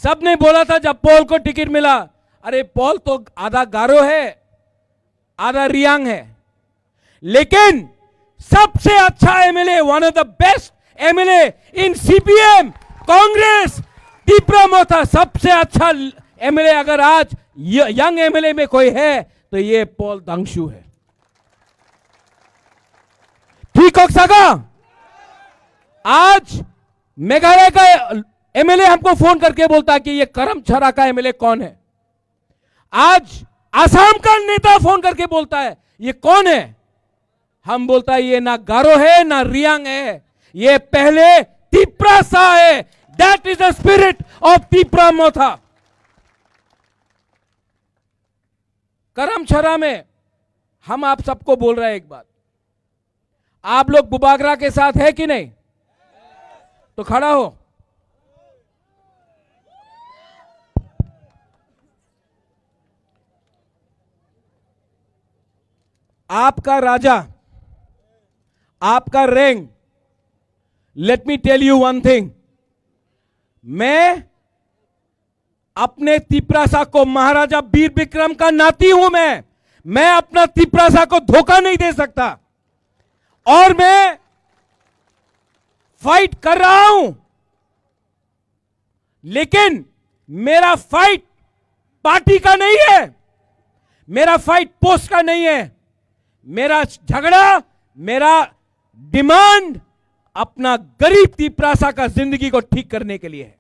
सबने बोला था जब पॉल को टिकट मिला, अरे पॉल तो आधा गारो है, आधा रियांग है, लेकिन सबसे अच्छा MLA, one of the best MLA in CPM Congress, Tipra Motha, सबसे अच्छा एमएलए अगर आज यंग एमएलए में कोई है तो ये पॉल दांगशू है। ठीक हो सका? आज मेघालय का एमएलए हमको फोन करके बोलता है कि ये करमछरा का एमएलए कौन है। आज आसाम का नेता फोन करके बोलता है ये कौन है। हम बोलता है ये ना गारो है ना रियांग है, ये पहले तीपरा सा है। That is the spirit of Tipra Motha. Karamchara में हम आप सबको बोल रहे हैं एक बात, आप लोग बुबागरा के साथ है कि नहीं? तो खड़ा हो। आपका राजा, आपका rank, let me tell you one thing, मैं अपने तिपरासा को, महाराजा वीर विक्रम का नाती हूं मैं अपना तिपरासा को धोखा नहीं दे सकता और मैं फाइट कर रहा हूं, लेकिन मेरा फाइट पार्टी का नहीं है, मेरा फाइट पोस्ट का नहीं है। मेरा झगड़ा, मेरा डिमांड अपना गरीब तिपरासा का जिंदगी को ठीक करने के लिए है।